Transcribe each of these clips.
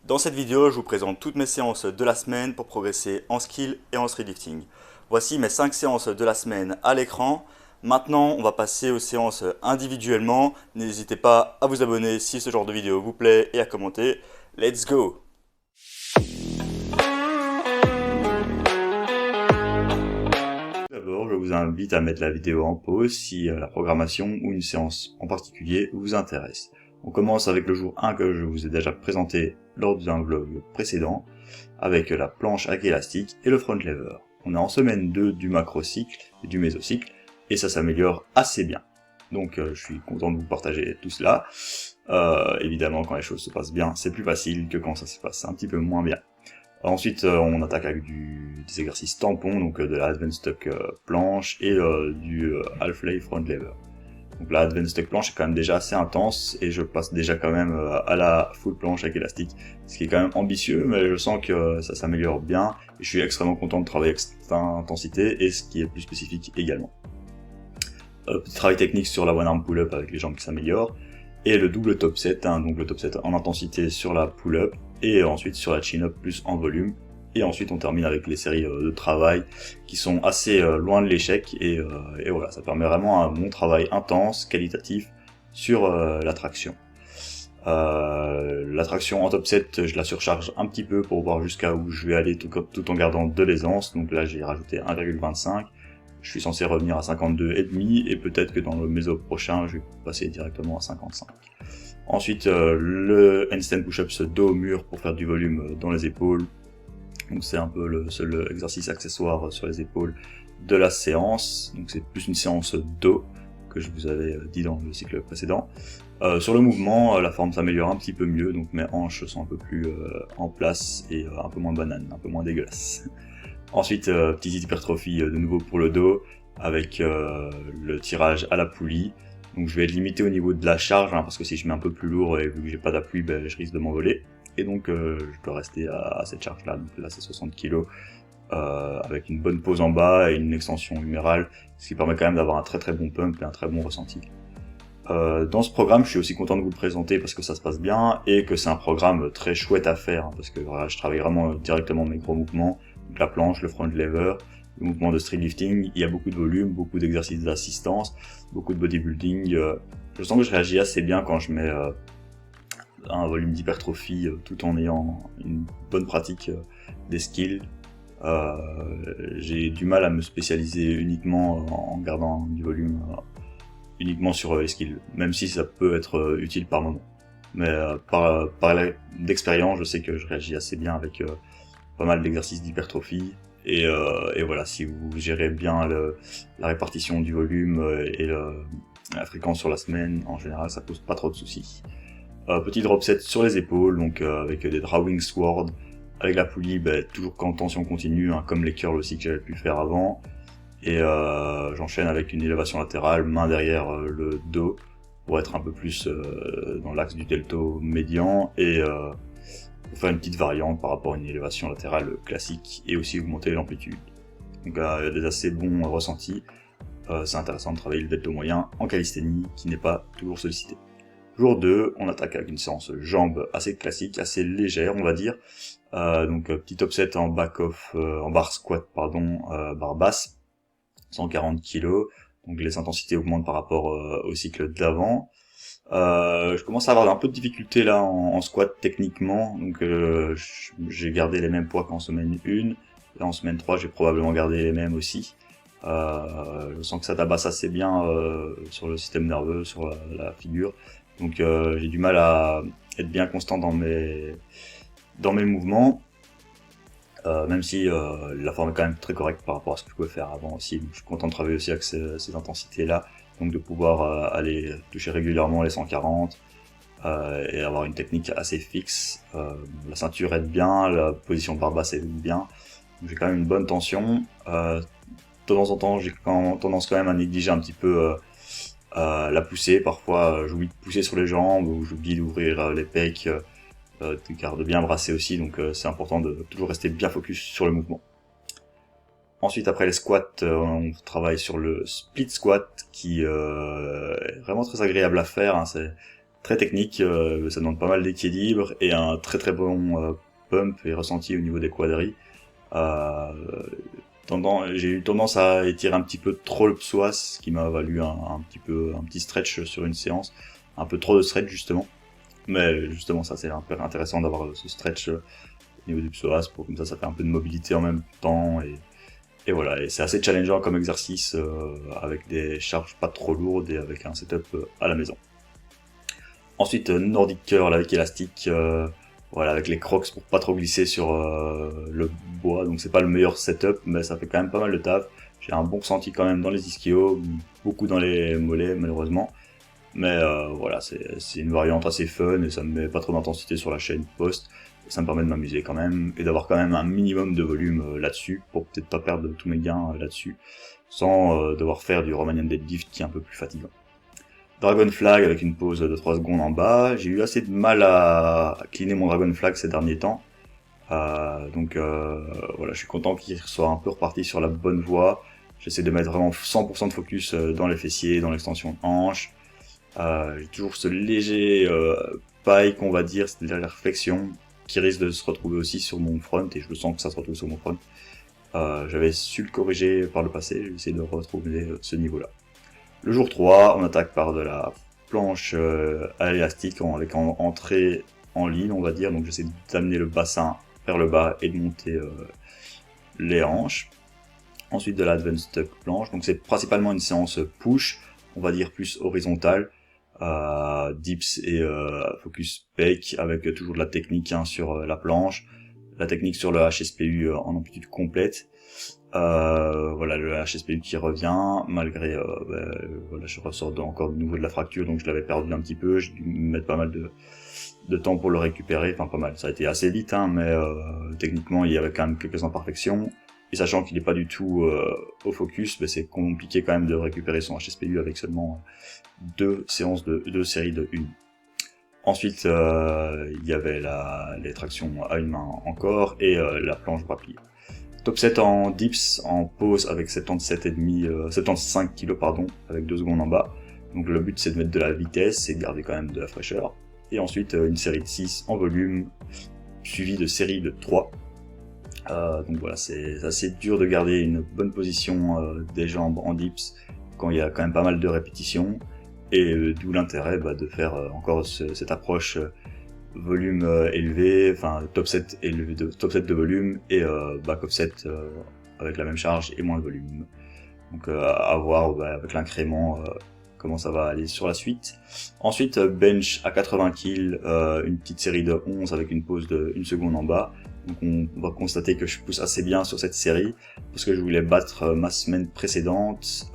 Dans cette vidéo, je vous présente toutes mes séances de la semaine pour progresser en skill et en streetlifting. Voici mes 5 séances de la semaine à l'écran. Maintenant, on va passer aux séances individuellement. N'hésitez pas à vous abonner si ce genre de vidéo vous plaît et à commenter. Let's go! D'abord, je vous invite à mettre la vidéo en pause si la programmation ou une séance en particulier vous intéresse. On commence avec le jour 1 que je vous ai déjà présenté lors d'un vlog précédent, avec la planche avec élastique et le front lever. On est en semaine 2 du macrocycle et du mésocycle, et ça s'améliore assez bien. Donc je suis content de vous partager tout cela. Évidemment, quand les choses se passent bien, c'est plus facile que quand ça se passe un petit peu moins bien. Ensuite, on attaque avec des exercices tampons, donc de la Advanced Tuck planche et du Half-Lay Front Lever. Donc la Advanced Tuck planche est quand même déjà assez intense, et je passe déjà quand même à la full planche avec élastique, ce qui est quand même ambitieux, mais je sens que ça s'améliore bien, et je suis extrêmement content de travailler avec cette intensité, et ce qui est plus spécifique également. Petit travail technique sur la one arm pull-up avec les jambes qui s'améliorent, et le double top set, donc le top set en intensité sur la pull-up, et ensuite sur la chin-up plus en volume, et ensuite on termine avec les séries de travail qui sont assez loin de l'échec, et voilà, ça permet vraiment un bon travail intense, qualitatif, sur la traction. La traction en top set, je la surcharge un petit peu pour voir jusqu'à où je vais aller tout en gardant de l'aisance, donc là j'ai rajouté 1,25, je suis censé revenir à 52,5, et peut-être que dans le méso prochain, je vais passer directement à 55. Ensuite, le handstand push-ups dos au mur pour faire du volume dans les épaules. Donc c'est un peu le seul exercice accessoire sur les épaules de la séance. Donc c'est plus une séance dos que je vous avais dit dans le cycle précédent. Sur le mouvement, la forme s'améliore un petit peu mieux, donc mes hanches sont un peu plus en place et un peu moins banane, un peu moins dégueulasse. Ensuite, petite hypertrophie de nouveau pour le dos, avec le tirage à la poulie. Donc je vais être limité au niveau de la charge, parce que si je mets un peu plus lourd et vu que j'ai pas d'appui, je risque de m'envoler. Et donc je dois rester à cette charge là, donc là c'est 60 kg, avec une bonne pose en bas et une extension humérale, ce qui permet quand même d'avoir un très très bon pump et un très bon ressenti. Dans ce programme, je suis aussi content de vous le présenter parce que ça se passe bien, et que c'est un programme très chouette à faire, parce que voilà, je travaille vraiment directement mes gros mouvements, donc la planche, le front lever, le mouvement de street lifting. Il y a beaucoup de volume, beaucoup d'exercices d'assistance, beaucoup de bodybuilding. Je sens que je réagis assez bien quand je mets un volume d'hypertrophie tout en ayant une bonne pratique des skills. J'ai du mal à me spécialiser uniquement en gardant du volume uniquement sur les skills, même si ça peut être utile par moment. Mais par d'expérience, je sais que je réagis assez bien avec pas mal d'exercices d'hypertrophie, et voilà, si vous gérez bien la répartition du volume et la fréquence sur la semaine, en général ça pose pas trop de soucis. Petit drop set sur les épaules, donc avec des drawing swords, avec la poulie, toujours en tension continue, comme les curls aussi que j'avais pu faire avant. Et j'enchaîne avec une élévation latérale, main derrière le dos, pour être un peu plus dans l'axe du delto médian, et pour faire une petite variante par rapport à une élévation latérale classique, et aussi augmenter l'amplitude. Donc il y a des assez bons ressentis. C'est intéressant de travailler le delto moyen en calisthénie, qui n'est pas toujours sollicité. Jour 2, on attaque avec une séance jambes assez classique, assez légère on va dire. Donc petit offset en en bar squat barre basse, 140 kg, donc les intensités augmentent par rapport au cycle d'avant. Je commence à avoir un peu de difficulté là en squat techniquement, donc j'ai gardé les mêmes poids qu'en semaine 1, et en semaine 3 j'ai probablement gardé les mêmes aussi. Je sens que ça tabasse assez bien sur le système nerveux, sur la figure, donc j'ai du mal à être bien constant dans mes mouvements. Même si la forme est quand même très correcte par rapport à ce que je pouvais faire avant aussi. Donc, je suis content de travailler aussi avec ces intensités-là, donc de pouvoir aller toucher régulièrement les 140 et avoir une technique assez fixe. La ceinture aide bien, la position de barre basse aide bien. J'ai quand même une bonne tension. De temps en temps, j'ai tendance quand même à négliger un petit peu la poussée. Parfois, j'oublie de pousser sur les jambes, ou j'oublie d'ouvrir les pecs. Car de bien brasser aussi, donc c'est important de toujours rester bien focus sur le mouvement. Ensuite, après les squats, on travaille sur le split squat, qui est vraiment très agréable à faire, c'est très technique, ça demande pas mal d'équilibre et un très bon pump et ressenti au niveau des quadris. J'ai eu tendance à étirer un petit peu trop le psoas, ce qui m'a valu un petit stretch sur une séance, un peu trop de stretch justement. Mais justement ça c'est un peu intéressant d'avoir ce stretch au niveau du psoas, pour comme ça fait un peu de mobilité en même temps et voilà, et c'est assez challengeant comme exercice avec des charges pas trop lourdes et avec un setup à la maison. Ensuite Nordic curl avec élastique, voilà, avec les crocs pour pas trop glisser sur le bois, donc c'est pas le meilleur setup, mais ça fait quand même pas mal de taf. J'ai un bon ressenti quand même dans les ischios, beaucoup dans les mollets malheureusement, mais voilà, c'est une variante assez fun et ça me met pas trop d'intensité sur la chaîne post. Ça me permet de m'amuser quand même et d'avoir quand même un minimum de volume là-dessus pour peut-être pas perdre tous mes gains là-dessus sans devoir faire du Romanian deadlift qui est un peu plus fatigant. Dragon flag avec une pause de 3 secondes en bas. J'ai eu assez de mal à cleaner mon dragon flag ces derniers temps. Donc voilà, je suis content qu'il soit un peu reparti sur la bonne voie. J'essaie de mettre vraiment 100% de focus dans les fessiers, dans l'extension de hanche. J'ai toujours ce léger pike, on va dire, cette légère réflexion qui risque de se retrouver aussi sur mon front, et je le sens que ça se retrouve sur mon front. J'avais su le corriger par le passé, je vais essayer de retrouver ce niveau-là. Le jour 3, on attaque par de la planche à l'élastique avec entrée en ligne, on va dire, donc j'essaie d'amener le bassin vers le bas et de monter les hanches. Ensuite de l'advanced tuck planche, donc c'est principalement une séance push, on va dire plus horizontale, dips et focus pec avec toujours de la technique sur la planche, la technique sur le HSPU en amplitude complète. Voilà, le HSPU qui revient malgré voilà, je ressors encore de nouveau de la fracture, donc je l'avais perdu un petit peu, j'ai dû mettre pas mal de temps pour le récupérer, enfin pas mal, ça a été assez vite mais techniquement il y avait quand même quelques imperfections. Et sachant qu'il n'est pas du tout au focus, c'est compliqué quand même de récupérer son HSPU avec seulement deux séries de 1. Ensuite, il y avait les tractions à une main encore et la planche bras pliés. Top 7 en dips, en pause avec 75 kg pardon, avec 2 secondes en bas. Donc le but c'est de mettre de la vitesse et de garder quand même de la fraîcheur. Et ensuite une série de 6 en volume, suivie de séries de 3. Donc voilà, c'est assez dur de garder une bonne position des jambes en dips quand il y a quand même pas mal de répétitions, et d'où l'intérêt de faire encore cette approche volume élevé, enfin top 7 élevé top 7 de volume et back offset avec la même charge et moins de volume. Donc à voir avec l'incrément comment ça va aller sur la suite. Ensuite bench à 80 kg, une petite série de 11 avec une pause de 1 seconde en bas. Donc on va constater que je pousse assez bien sur cette série parce que je voulais battre ma semaine précédente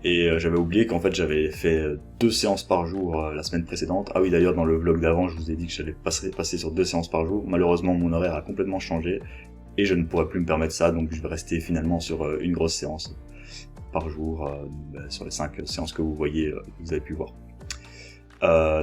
et j'avais oublié qu'en fait j'avais fait 2 séances par jour la semaine précédente. Ah oui, d'ailleurs dans le vlog d'avant je vous ai dit que j'allais passer sur 2 séances par jour. Malheureusement mon horaire a complètement changé et je ne pourrais plus me permettre ça, donc je vais rester finalement sur une grosse séance par jour sur les 5 séances que vous voyez, que vous avez pu voir.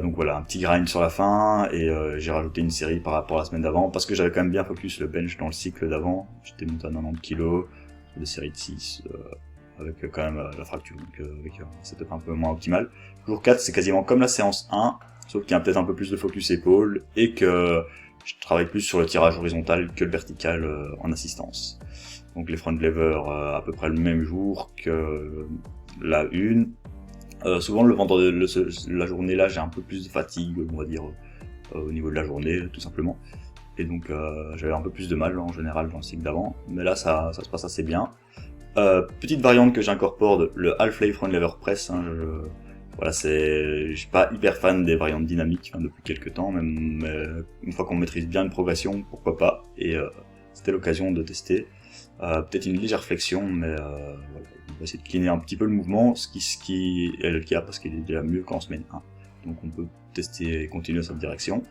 Donc voilà, un petit grind sur la fin et j'ai rajouté une série par rapport à la semaine d'avant parce que j'avais quand même bien focus le bench dans le cycle d'avant. J'étais monté à 90 kg, des séries de 6 avec quand même la fracture, donc avec un setup un peu moins optimal. Jour 4 c'est quasiment comme la séance 1, sauf qu'il y a peut-être un peu plus de focus épaule et que je travaille plus sur le tirage horizontal que le vertical en assistance. Donc les front levers à peu près le même jour que la 1. Souvent le vendredi, la journée là, j'ai un peu plus de fatigue, on va dire, au niveau de la journée, tout simplement. Et donc j'avais un peu plus de mal en général dans le cycle d'avant, mais là ça se passe assez bien. Petite variante que j'incorpore, le half-lay front lever press. Voilà, je suis pas hyper fan des variantes dynamiques depuis quelques temps, même une fois qu'on maîtrise bien une progression, pourquoi pas. Et c'était l'occasion de tester. Peut-être une légère flexion, mais voilà, on va essayer de cleaner un petit peu le mouvement, ce qui est le cas parce qu'il est déjà mieux qu'en semaine 1. Donc on peut tester et continuer dans cette direction.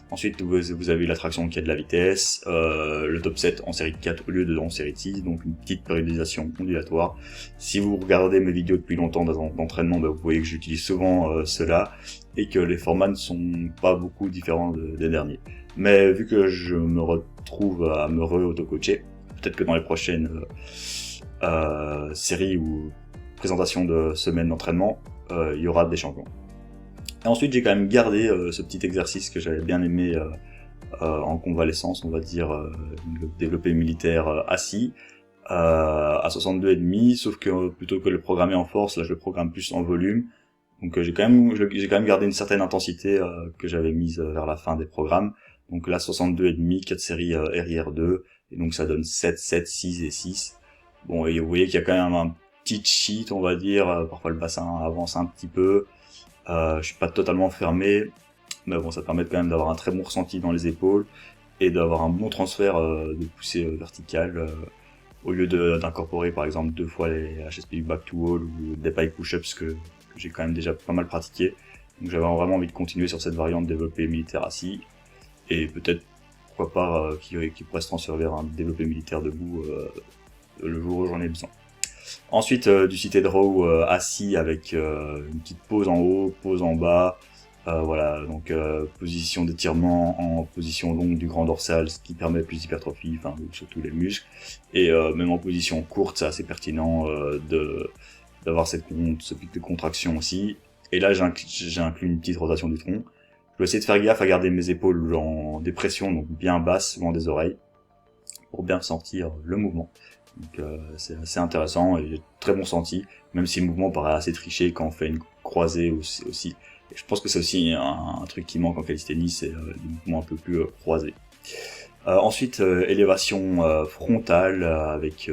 Ensuite vous avez la traction qui a de la vitesse, le top 7 en série de 4 au lieu de en série de 6, donc une petite périodisation ondulatoire. Si vous regardez mes vidéos depuis longtemps d'entraînement, vous voyez que j'utilise souvent cela et que les formats ne sont pas beaucoup différents des derniers. Mais vu que je me retrouve à me auto-coacher, peut-être que dans les prochaines séries ou présentations de semaines d'entraînement, il y aura des changements. Et ensuite j'ai quand même gardé ce petit exercice que j'avais bien aimé en convalescence, on va dire, le développé militaire assis, à 62,5, sauf que plutôt que de le programmer en force, là je le programme plus en volume. Donc j'ai quand même gardé une certaine intensité que j'avais mise vers la fin des programmes. Donc là 62,5, 4 séries RIR2, et donc ça donne 7, 7, 6 et 6. Bon, et vous voyez qu'il y a quand même un petit cheat, on va dire, parfois le bassin avance un petit peu. Je suis pas totalement fermé, mais bon, ça permet quand même d'avoir un très bon ressenti dans les épaules et d'avoir un bon transfert de poussée verticale au lieu d'incorporer par exemple 2 fois les HSP back to wall ou des pike push-ups que j'ai quand même déjà pas mal pratiqué. Donc j'avais vraiment envie de continuer sur cette variante développé militaire assis et peut-être pourquoi pas qui pourrait se transférer vers un développé militaire debout le jour où j'en ai besoin. Ensuite du seated row assis avec une petite pause en haut, pause en bas. Voilà, donc position d'étirement en position longue du grand dorsal, ce qui permet plus d'hypertrophie, enfin surtout les muscles, et même en position courte, c'est assez pertinent d'avoir ce pic de contraction aussi. Et là j'ai inclus une petite rotation du tronc. Je vais essayer de faire gaffe à garder mes épaules en dépression, donc bien basse, loin des oreilles, pour bien sentir le mouvement. Donc c'est assez intéressant et j'ai très bon senti, même si le mouvement paraît assez triché quand on fait une croisée aussi. Et je pense que c'est aussi un truc qui manque en calisthénie, c'est des mouvements un peu plus croisés. Ensuite, élévation frontale avec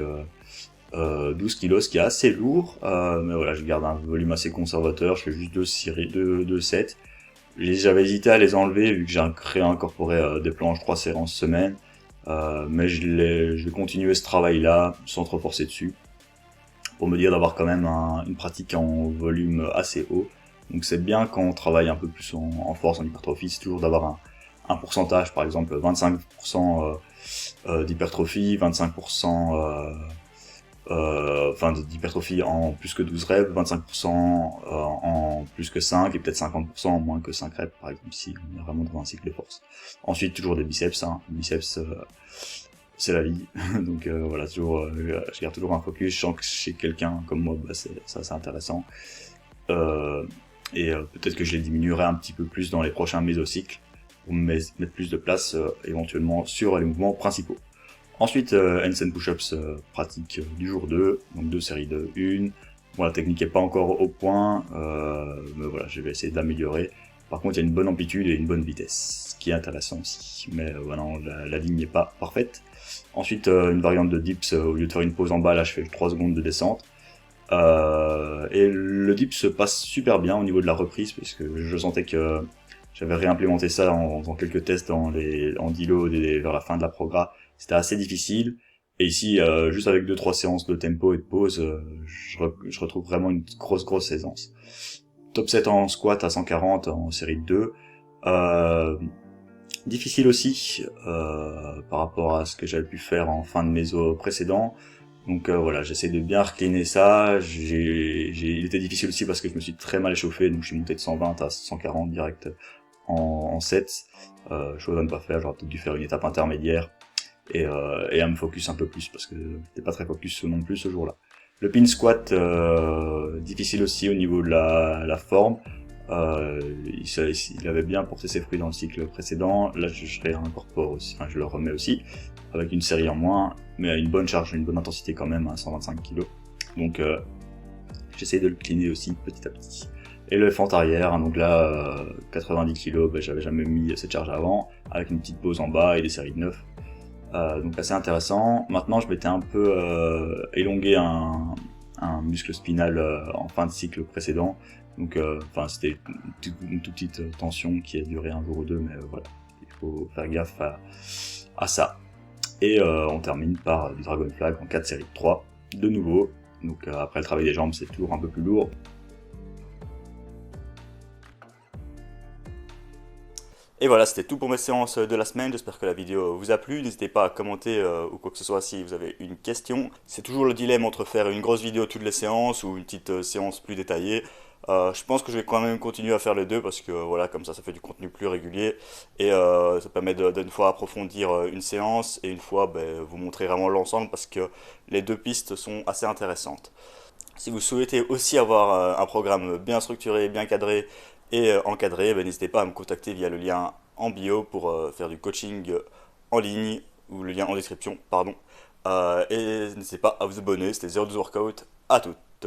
12 kg, ce qui est assez lourd, mais voilà, je garde un volume assez conservateur, je fais juste 2 sets. J'avais hésité à les enlever vu que j'ai réincorporé des planches 3 séances semaine, mais je vais continuer ce travail-là sans trop forcer dessus, pour me dire d'avoir quand même une pratique en volume assez haut. Donc c'est bien quand on travaille un peu plus en force, en hypertrophie, c'est toujours d'avoir un pourcentage, par exemple 25% d'hypertrophie, 25% d'hypertrophie en plus que 12 reps, 25% en plus que 5 et peut-être 50% en moins que 5 reps, par exemple, si on est vraiment dans un cycle de force. Ensuite, toujours des biceps, les biceps, c'est la vie. Donc voilà, toujours, je garde toujours un focus, je sens que chez quelqu'un comme moi, c'est intéressant. Et peut-être que je les diminuerai un petit peu plus dans les prochains mésocycles pour mettre plus de place éventuellement sur les mouvements principaux. Ensuite, handstand push-ups pratique du jour 2, donc 2 séries de 1. Bon, la technique est pas encore au point, mais voilà, je vais essayer d'améliorer. Par contre, il y a une bonne amplitude et une bonne vitesse, ce qui est intéressant aussi. Mais voilà, la ligne n'est pas parfaite. Ensuite, une variante de dips, au lieu de faire une pause en bas, là je fais 3 secondes de descente. Et le dip se passe super bien au niveau de la reprise, parce que je sentais que j'avais réimplémenté ça en faisant quelques tests en deload et vers la fin de la progra. C'était assez difficile. Et ici, juste avec 2-3 séances de tempo et de pause, je retrouve vraiment une grosse aisance. Top 7 en squat à 140 en série de 2. Difficile aussi par rapport à ce que j'avais pu faire en fin de méso précédent. Donc voilà, j'essaie de bien recliner ça. Il était difficile aussi parce que je me suis très mal échauffé, donc je suis monté de 120 à 140 direct en 7. Chose à ne pas faire, j'aurais peut-être dû faire une étape intermédiaire et à me focus un peu plus parce que j'étais pas très focus non plus ce jour-là. Le pin squat, difficile aussi au niveau de la forme. Il avait bien porté ses fruits dans le cycle précédent. Là, je réincorpore aussi, enfin, je le remets aussi avec une série en moins, mais à une bonne charge, une bonne intensité quand même, à 125 kg. Donc, j'essaie de le cleaner aussi petit à petit. Et le fente arrière, hein, donc là, 90 kg, j'avais jamais mis cette charge avant, avec une petite pause en bas et des séries de 9. Donc assez intéressant. Maintenant, je m'étais un peu élongué un muscle spinal en fin de cycle précédent. Donc, c'était une toute petite tension qui a duré un jour ou deux, mais voilà, il faut faire gaffe à ça. Et on termine par du Dragon Flag en 4 séries de 3, de nouveau. Donc après le travail des jambes, c'est toujours un peu plus lourd. Et voilà, c'était tout pour mes séances de la semaine. J'espère que la vidéo vous a plu. N'hésitez pas à commenter ou quoi que ce soit si vous avez une question. C'est toujours le dilemme entre faire une grosse vidéo toutes les séances ou une petite séance plus détaillée. Je pense que je vais quand même continuer à faire les deux parce que voilà, comme ça fait du contenu plus régulier et ça permet d'une fois approfondir une séance et une fois vous montrer vraiment l'ensemble parce que les deux pistes sont assez intéressantes. Si vous souhaitez aussi avoir un programme bien structuré, bien cadré et encadré, n'hésitez pas à me contacter via le lien en bio pour faire du coaching en ligne, ou le lien en description, pardon. Et n'hésitez pas à vous abonner, c'était 02 Workout, à toutes.